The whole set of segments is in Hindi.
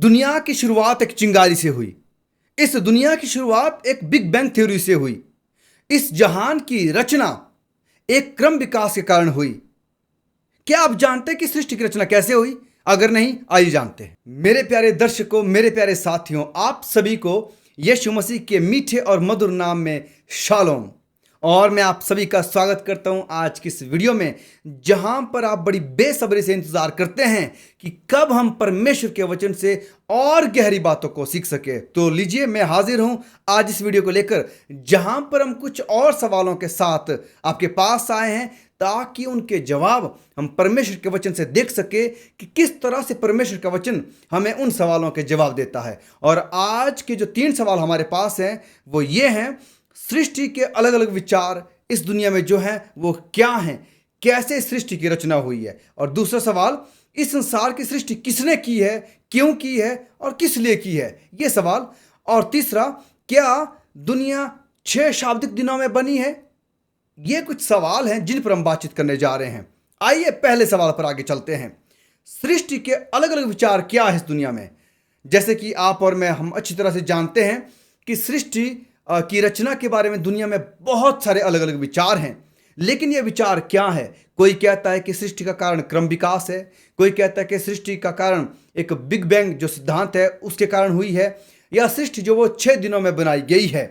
दुनिया की शुरुआत एक चिंगारी से हुई। इस दुनिया की शुरुआत एक बिग बैंग थ्योरी से हुई। इस जहान की रचना एक क्रम विकास के कारण हुई। क्या आप जानते हैं कि सृष्टि की रचना कैसे हुई? अगर नहीं, आइए जानते हैं। मेरे प्यारे दर्शकों, मेरे प्यारे साथियों, आप सभी को यीशु मसीह के मीठे और मधुर नाम में शालोम। और मैं आप सभी का स्वागत करता हूं आज की इस वीडियो में, जहां पर आप बड़ी बेसब्री से इंतजार करते हैं कि कब हम परमेश्वर के वचन से और गहरी बातों को सीख सके। तो लीजिए, मैं हाजिर हूं आज इस वीडियो को लेकर, जहां पर हम कुछ और सवालों के साथ आपके पास आए हैं, ताकि उनके जवाब हम परमेश्वर के वचन से देख सके कि किस तरह से परमेश्वर का वचन हमें उन सवालों के जवाब देता है। और आज के जो 3 सवाल हमारे पास हैं वो ये हैं: सृष्टि के अलग अलग विचार इस दुनिया में जो हैं वो क्या हैं, कैसे सृष्टि की रचना हुई है। और दूसरा सवाल, इस संसार की सृष्टि किसने की है, क्यों की है और किस लिए की है, ये सवाल। और तीसरा, क्या दुनिया 6 शाब्दिक दिनों में बनी है? ये कुछ सवाल हैं जिन पर हम बातचीत करने जा रहे हैं। आइए पहले सवाल पर आगे चलते हैं। सृष्टि के अलग अलग विचार क्या है इस दुनिया में? जैसे कि आप और मैं, हम अच्छी तरह से जानते हैं कि सृष्टि की रचना के बारे में दुनिया में बहुत सारे अलग अलग विचार हैं। लेकिन ये विचार क्या है? कोई कहता है कि सृष्टि का कारण क्रम विकास है, कोई कहता है कि सृष्टि का कारण एक बिग बैंग जो सिद्धांत है उसके कारण हुई है, या सृष्टि जो वो 6 दिनों में बनाई गई है।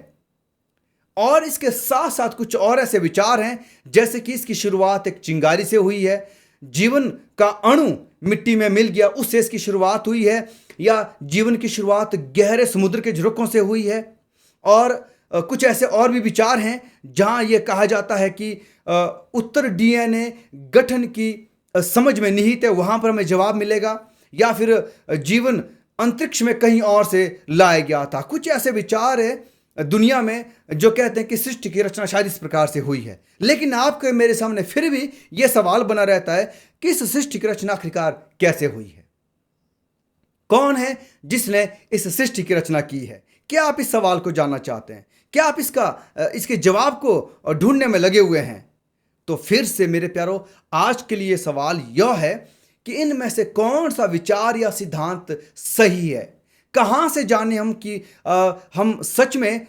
और इसके साथ साथ कुछ और ऐसे विचार हैं, जैसे कि इसकी शुरुआत एक चिंगारी से हुई है, जीवन का अणु मिट्टी में मिल गया, उससे इसकी शुरुआत हुई है, या जीवन की शुरुआत गहरे समुद्र के झरोकों से हुई है। और कुछ ऐसे और भी विचार हैं जहां यह कहा जाता है कि उत्तर डीएनए गठन की समझ में निहित है, वहां पर हमें जवाब मिलेगा, या फिर जीवन अंतरिक्ष में कहीं और से लाया गया था। कुछ ऐसे विचार है दुनिया में जो कहते हैं कि सृष्टि की रचना शायद इस प्रकार से हुई है। लेकिन आपके मेरे सामने फिर भी यह सवाल बना रहता है कि इस सृष्टि की रचना आखिरकार कैसे हुई है? कौन है जिसने इस सृष्टि की रचना की है? क्या आप इस सवाल को जानना चाहते हैं? क्या आप इसके जवाब को ढूंढने में लगे हुए हैं? तो फिर से मेरे प्यारो, आज के लिए सवाल यह है कि इनमें से कौन सा विचार या सिद्धांत सही है? कहां से जाने हम कि हम सच में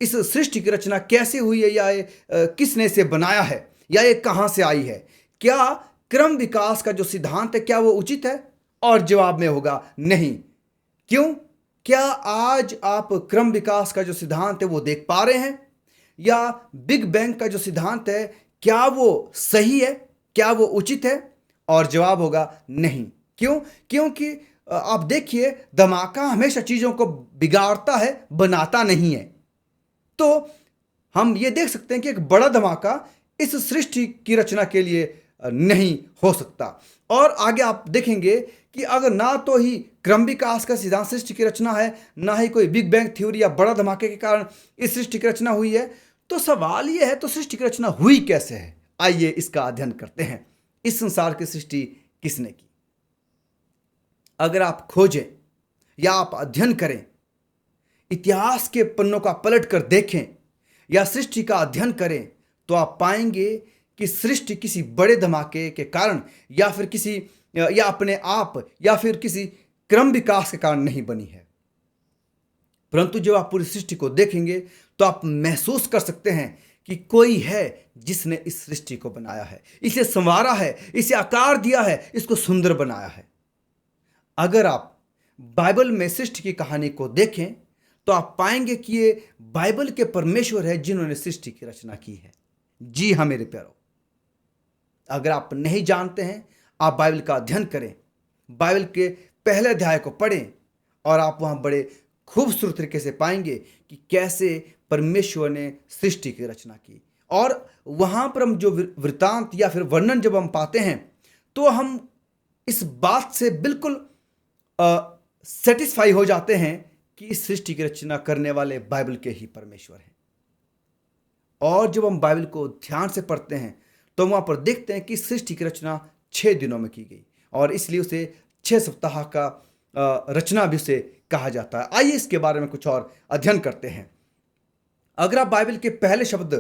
इस सृष्टि की रचना कैसे हुई है, या किसने इसे बनाया है, या ये कहां से आई है? क्या क्रम विकास का जो सिद्धांत है क्या वो उचित है? और जवाब में होगा नहीं। क्यों? क्या आज आप क्रम विकास का जो सिद्धांत है वो देख पा रहे हैं, या बिग बैंग का जो सिद्धांत है क्या वो सही है, क्या वो उचित है? और जवाब होगा नहीं। क्यों? क्योंकि आप देखिए, धमाका हमेशा चीजों को बिगाड़ता है, बनाता नहीं है। तो हम ये देख सकते हैं कि एक बड़ा धमाका इस सृष्टि की रचना के लिए नहीं हो सकता। और आगे आप देखेंगे कि अगर ना तो ही क्रम विकास का सिद्धांत सृष्टि की रचना है, ना ही कोई बिग बैंग थ्योरी या बड़ा धमाके के कारण इस सृष्टि की रचना हुई है, तो सवाल यह है, तो सृष्टि की रचना हुई कैसे है? आइए इसका अध्ययन करते हैं। इस संसार की सृष्टि किसने की? अगर आप खोजें या आप अध्ययन करें, इतिहास के पन्नों का पलट कर देखें या सृष्टि का अध्ययन करें, तो आप पाएंगे कि सृष्टि किसी बड़े धमाके के कारण या फिर या अपने आप या फिर किसी क्रम विकास के कारण नहीं बनी है। परंतु जब आप पूरी सृष्टि को देखेंगे तो आप महसूस कर सकते हैं कि कोई है जिसने इस सृष्टि को बनाया है, इसे संवारा है, इसे आकार दिया है, इसको सुंदर बनाया है। अगर आप बाइबल में सृष्टि की कहानी को देखें तो आप पाएंगे कि ये बाइबल के परमेश्वर है जिन्होंने सृष्टि की रचना की है। जी हाँ मेरे प्यारो, अगर आप नहीं जानते हैं, आप बाइबल का अध्ययन करें, बाइबल के पहले अध्याय को पढ़ें, और आप वहां बड़े खूबसूरत तरीके से पाएंगे कि कैसे परमेश्वर ने सृष्टि की रचना की। और वहां पर हम जो वृतांत या फिर वर्णन जब हम पाते हैं, तो हम इस बात से बिल्कुल सेटिस्फाई हो जाते हैं कि इस सृष्टि की रचना करने वाले बाइबल के ही परमेश्वर हैं। और जब हम बाइबल को ध्यान से पढ़ते हैं तो वहां पर देखते हैं कि सृष्टि की रचना 6 दिनों में की गई, और इसलिए उसे 6 सप्ताह का रचना भी उसे कहा जाता है। आइए इसके बारे में कुछ और अध्ययन करते हैं। अगर आप बाइबल के पहले शब्द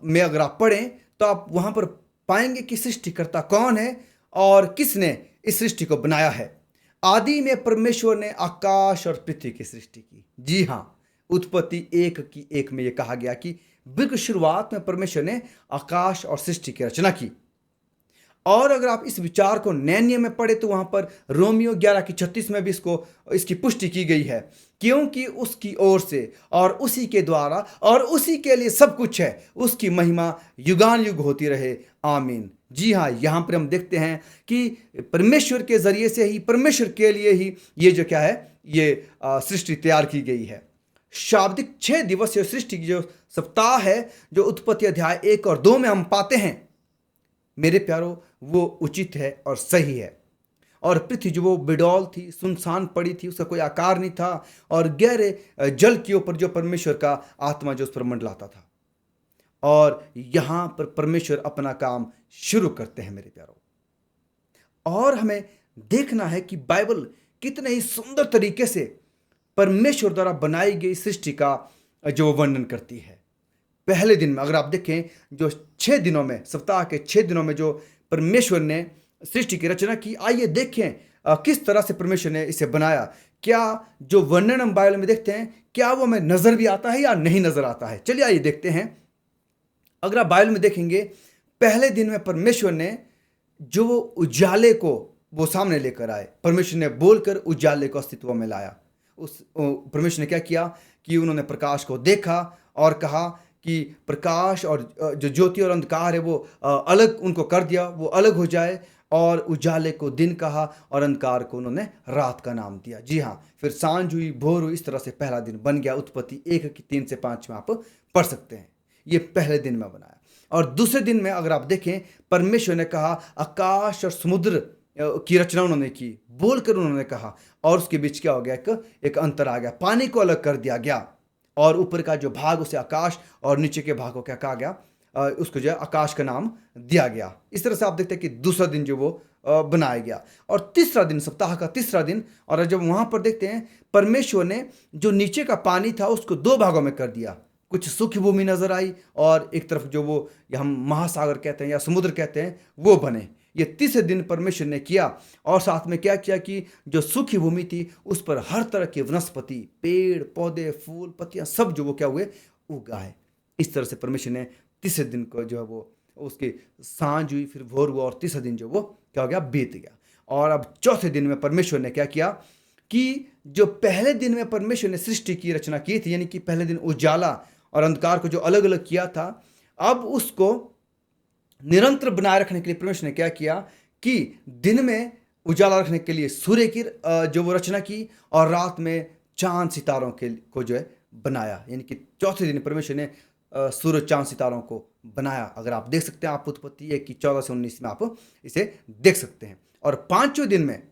में अगर आप पढ़ें तो आप वहां पर पाएंगे कि सृष्टिकर्ता कौन है और किसने इस सृष्टि को बनाया है। आदि में परमेश्वर ने आकाश और पृथ्वी की सृष्टि की। जी हाँ, उत्पत्ति 1:1 में यह कहा गया कि बिल्कुल शुरुआत में परमेश्वर ने आकाश और सृष्टि की रचना की। और अगर आप इस विचार को नए नियम में पढ़े तो वहां पर रोमियो 11:36 में भी इसकी पुष्टि की गई है, क्योंकि उसकी ओर से और उसी के द्वारा और उसी के लिए सब कुछ है, उसकी महिमा युगान युग होती रहे, आमीन। जी हाँ, यहाँ पर हम देखते हैं कि परमेश्वर के जरिए से ही, परमेश्वर के लिए ही ये जो क्या है, ये सृष्टि तैयार की गई है। शाब्दिक 6 दिवसीय सृष्टि की जो सप्ताह है, जो उत्पत्ति अध्याय 1 और 2 में हम पाते हैं, मेरे प्यारों, वो उचित है और सही है। और पृथ्वी जो वो बिडौल थी, सुनसान पड़ी थी, उसका कोई आकार नहीं था, और गहरे जल के ऊपर जो परमेश्वर का आत्मा जो उस पर मंडलाता था। और यहां पर परमेश्वर अपना काम शुरू करते हैं मेरे प्यारों। और हमें देखना है कि बाइबल कितने ही सुंदर तरीके से परमेश्वर द्वारा बनाई गई सृष्टि का जो वर्णन करती है। पहले दिन में अगर आप देखें, जो 6 दिनों में, सप्ताह के 6 दिनों में जो परमेश्वर ने सृष्टि की रचना की, आइए देखें किस तरह से परमेश्वर ने इसे बनाया। क्या जो वर्णन हम बाइबल में देखते हैं, क्या वो हमें नजर भी आता है या नहीं नजर आता है? चलिए आइए देखते हैं। अगर आप बाइबल में देखेंगे, पहले दिन में परमेश्वर ने जो वो उजाले को वो सामने लेकर आए, परमेश्वर ने बोलकर उजाले को अस्तित्व में लाया। परमेश्वर ने क्या किया कि उन्होंने प्रकाश को देखा और कहा कि प्रकाश और जो ज्योति और अंधकार है वो अलग उनको कर दिया, वो अलग हो जाए। और उजाले को दिन कहा और अंधकार को उन्होंने रात का नाम दिया। जी हाँ, फिर सांझ हुई, भोर हुई, इस तरह से पहला दिन बन गया। उत्पत्ति 1:3-5 में आप पढ़ सकते हैं। ये पहले दिन में बनाया। और दूसरे दिन में अगर आप देखें, परमेश्वर ने कहा, आकाश और समुद्र की रचना उन्होंने की, बोलकर उन्होंने कहा, और उसके बीच क्या हो गया, एक अंतर आ गया, पानी को अलग कर दिया गया। और ऊपर का जो भाग उसे आकाश और नीचे के भाग को क्या कहा गया, उसको जो है आकाश का नाम दिया गया। इस तरह से आप देखते हैं कि दूसरा दिन जो वो बनाया गया। और तीसरा दिन, सप्ताह का तीसरा दिन, और जब वहां पर देखते हैं, परमेश्वर ने जो नीचे का पानी था उसको 2 भागों में कर दिया। कुछ सूखी भूमि नजर आई, और एक तरफ जो वो हम महासागर कहते हैं या समुद्र कहते हैं, वो बने। ये तीसरे दिन परमेश्वर ने किया। और साथ में क्या किया कि जो सूखी भूमि थी उस पर हर तरह की वनस्पति, पेड़ पौधे, फूल पत्तियां, सब जो वो क्या हुए, उगाए। इस तरह से परमेश्वर ने तीसरे दिन को जो है वो उसकी सांझ हुई, फिर भोर हुआ, और तीसरा दिन जो वो क्या हो गया, बीत गया। और अब चौथे दिन में परमेश्वर ने क्या किया कि जो पहले दिन में परमेश्वर ने सृष्टि की रचना की थी, यानी कि पहले दिन उजाला और अंधकार को जो अलग अलग किया था, अब उसको निरंतर बनाए रखने के लिए परमेश्वर ने क्या किया कि दिन में उजाला रखने के लिए सूर्य की जो वो रचना की, और रात में चांद सितारों को जो है बनाया। यानी कि चौथे दिन परमेश्वर ने सूर्य चांद सितारों को बनाया। अगर आप देख सकते हैं, आप उत्पत्ति 1:14-19 में आप इसे देख सकते हैं। और पांचवें दिन में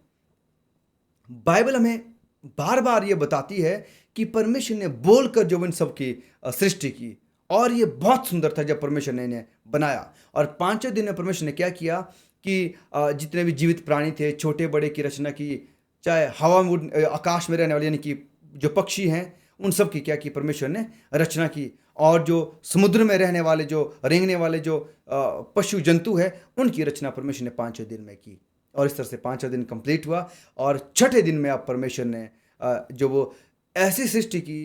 बाइबल हमें बार बार ये बताती है कि परमेश्वर ने बोलकर जो इन सब की सृष्टि की, और ये बहुत सुंदर था जब परमेश्वर ने इन्हें बनाया। और पांचवें दिन में परमेश्वर ने क्या किया कि जितने भी जीवित प्राणी थे, छोटे बड़े की रचना की, चाहे हवा में आकाश में रहने वाले यानी कि जो पक्षी हैं, उन सब की क्या की परमेश्वर ने रचना की। और जो समुद्र में रहने वाले, जो रेंगने वाले जो पशु जंतु है, उनकी रचना परमेश्वर ने पांचवें दिन में की। और इस तरह से पांचवा दिन कंप्लीट हुआ। और छठे दिन में अब परमेश्वर ने जो वो ऐसी सृष्टि की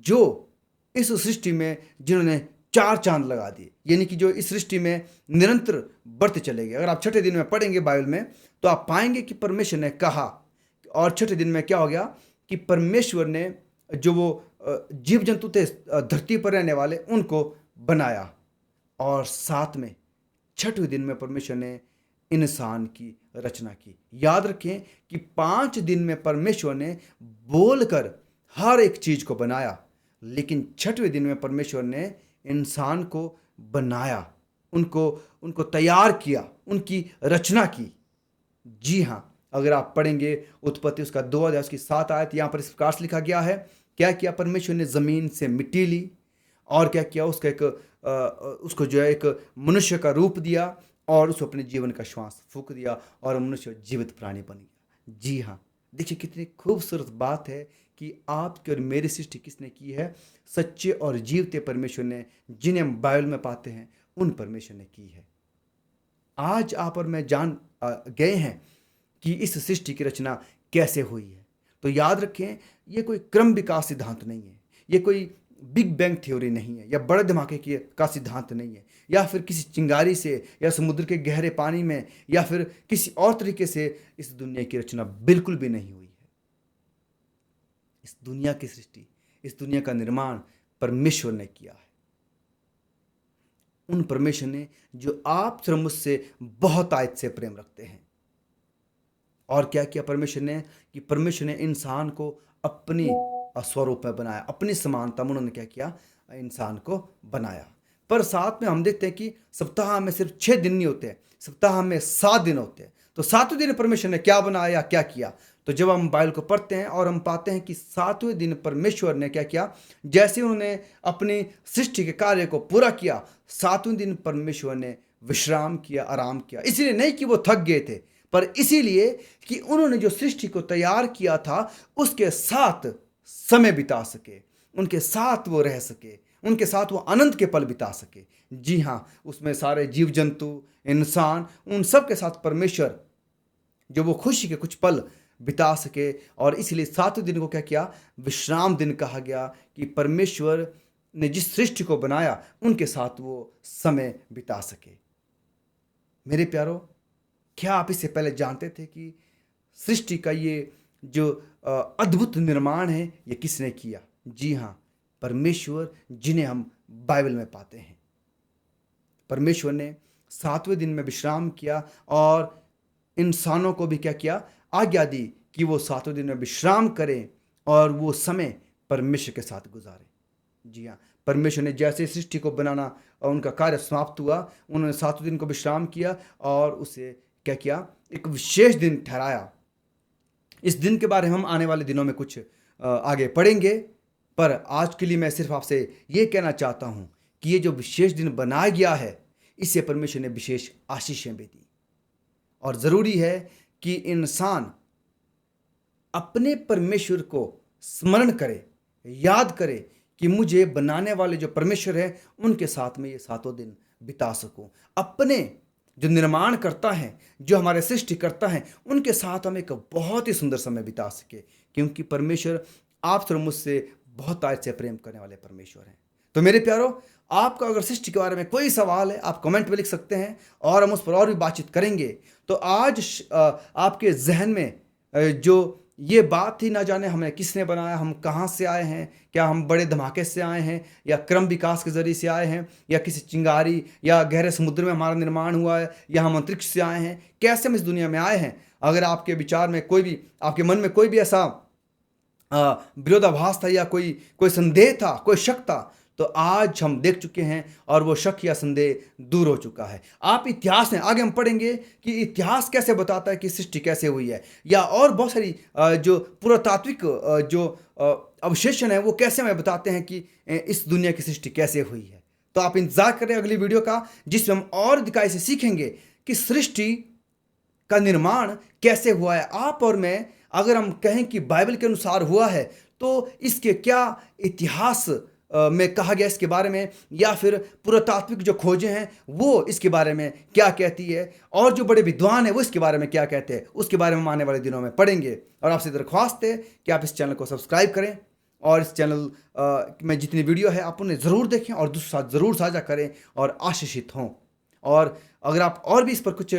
जो इस सृष्टि में जिन्होंने 4 चांद लगा दिए, यानी कि जो इस सृष्टि में निरंतर बढ़ते चले गए। अगर आप छठे दिन में पढ़ेंगे बाइबल में तो आप पाएंगे कि परमेश्वर ने कहा, और छठे दिन में क्या हो गया कि परमेश्वर ने जो वो जीव जंतु थे धरती पर रहने वाले, उनको बनाया। और साथ में छठवें दिन में परमेश्वर ने इंसान की रचना की। याद रखें कि 5 दिन में परमेश्वर ने बोलकर हर एक चीज को बनाया, लेकिन छठवें दिन में परमेश्वर ने इंसान को बनाया, उनको तैयार किया, उनकी रचना की। जी हाँ, अगर आप पढ़ेंगे उत्पत्ति उसका 2 अध्याय उसकी 7 आयत, यहाँ पर इस प्रकार से लिखा गया है, क्या किया परमेश्वर ने जमीन से मिट्टी ली, और क्या किया उसका उसको जो है एक मनुष्य का रूप दिया, और उसको अपने जीवन का श्वास फूंक दिया, और मनुष्य जीवित प्राणी बन गया। जी हाँ, देखिए कितनी खूबसूरत बात है कि आपकी और मेरी सृष्टि किसने की है? सच्चे और जीवते परमेश्वर ने, जिन्हें हम बाइबल में पाते हैं, उन परमेश्वर ने की है। आज आप और मैं जान गए हैं कि इस सृष्टि की रचना कैसे हुई है। तो याद रखें, ये कोई क्रम विकास सिद्धांत नहीं है, ये कोई बिग बैंग थ्योरी नहीं है, या बड़े धमाके का सिद्धांत नहीं है, या फिर किसी चिंगारी से, या समुद्र के गहरे पानी में, या फिर किसी और तरीके से इस दुनिया की रचना बिल्कुल भी नहीं हुई है। इस दुनिया की सृष्टि, इस दुनिया का निर्माण परमेश्वर ने किया है। उन परमेश्वर ने जो आप और मुझसे बहुत आयत से प्रेम रखते हैं। और क्या किया परमेश्वर ने, कि परमेश्वर ने इंसान को अपनी स्वरूप में बनाया, अपनी समानता में उन्होंने क्या किया, इंसान को बनाया। पर साथ में हम देखते हैं कि सप्ताह में सिर्फ 6 दिन नहीं होते, सप्ताह में 7 दिन होते हैं। तो 7वें दिन परमेश्वर ने क्या बनाया, क्या किया। तो जब हम बाइबल को पढ़ते हैं और हम पाते हैं कि 7वें दिन परमेश्वर ने क्या किया, जैसे उन्होंने अपनी सृष्टि के कार्य को पूरा किया, 7वें दिन परमेश्वर ने विश्राम किया, आराम किया। इसलिए नहीं कि वो थक गए थे, पर इसीलिए कि उन्होंने जो सृष्टि को तैयार किया था उसके साथ समय बिता सके, उनके साथ वो रह सके, उनके साथ वो आनंद के पल बिता सके। जी हाँ, उसमें सारे जीव जंतु, इंसान, उन सब के साथ परमेश्वर जो वो खुशी के कुछ पल बिता सके। और इसलिए 7वें दिन को क्या किया, विश्राम दिन कहा गया, कि परमेश्वर ने जिस सृष्टि को बनाया उनके साथ वो समय बिता सके। मेरे प्यारो, क्या आप इससे पहले जानते थे कि सृष्टि का ये जो अद्भुत निर्माण है ये किसने किया? जी हाँ, परमेश्वर, जिन्हें हम बाइबल में पाते हैं। परमेश्वर ने 7वें दिन में विश्राम किया और इंसानों को भी क्या किया, आज्ञा दी कि वो 7वें दिन में विश्राम करें और वो समय परमेश्वर के साथ गुजारें। जी हाँ, परमेश्वर ने जैसे सृष्टि को बनाना और उनका कार्य समाप्त हुआ, उन्होंने 7वें दिन को विश्राम किया और उसे क्या किया, एक विशेष दिन ठहराया। इस दिन के बारे में हम आने वाले दिनों में कुछ आगे पढ़ेंगे, पर आज के लिए मैं सिर्फ आपसे ये कहना चाहता हूँ कि ये जो विशेष दिन बनाया गया है, इससे परमेश्वर ने विशेष आशीषें भी दी। और ज़रूरी है कि इंसान अपने परमेश्वर को स्मरण करे, याद करे कि मुझे बनाने वाले जो परमेश्वर है उनके साथ में ये 7वां दिन बिता सकूं। अपने जो निर्माण करता है, जो हमारे सृष्टि करता है, उनके साथ हम एक बहुत ही सुंदर समय बिता सके, क्योंकि परमेश्वर आप और मुझसे बहुत आज से प्रेम करने वाले परमेश्वर हैं। तो मेरे प्यारो, आपका अगर सृष्टि के बारे में कोई सवाल है, आप कमेंट में लिख सकते हैं और हम उस पर और भी बातचीत करेंगे। तो आज आपके जहन में जो ये बात ही, ना जाने हमें किसने बनाया, हम कहाँ से आए हैं, क्या हम बड़े धमाके से आए हैं, या क्रम विकास के जरिए से आए हैं, या किसी चिंगारी या गहरे समुद्र में हमारा निर्माण हुआ है, या हम अंतरिक्ष से आए हैं, कैसे हम इस दुनिया में आए हैं। अगर आपके विचार में कोई भी, आपके मन में कोई भी ऐसा विरोधाभास था, या कोई संदेह था, कोई शक था, तो आज हम देख चुके हैं और वो शक या संदेह दूर हो चुका है। आप इतिहास में आगे हम पढ़ेंगे कि इतिहास कैसे बताता है कि सृष्टि कैसे हुई है, या और बहुत सारी जो पुरातात्विक जो अवशेषण है वो कैसे हमें बताते हैं कि इस दुनिया की सृष्टि कैसे हुई है। तो आप इंतजार करें अगली वीडियो का, जिसमें हम और दिखाई से सीखेंगे कि सृष्टि का निर्माण कैसे हुआ है। आप और मैं, अगर हम कहें कि बाइबल के अनुसार हुआ है, तो इसके क्या इतिहास में कहा गया इसके बारे में, या फिर पुरातात्विक जो खोजें हैं वो इसके बारे में क्या कहती है, और जो बड़े विद्वान हैं वो इसके बारे में क्या कहते हैं, उसके बारे में हम आने वाले दिनों में पढ़ेंगे। और आपसे दरख्वास्त है कि आप इस चैनल को सब्सक्राइब करें, और इस चैनल में जितनी वीडियो है आप उन्हें ज़रूर देखें और दूसरे साथ ज़रूर साझा करें और आशीषित हों। और अगर आप और भी इस पर कुछ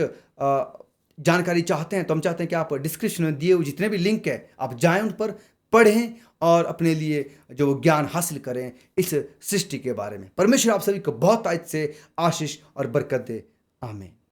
जानकारी चाहते हैं, तो हम चाहते हैं कि आप डिस्क्रिप्शन में दिए हुए जितने भी लिंक है आप जाएं, उन पर पढ़ें और अपने लिए जो ज्ञान हासिल करें इस सृष्टि के बारे में। परमेश्वर आप सभी को बहुत आयत से आशीष और बरकत दे। आमीन।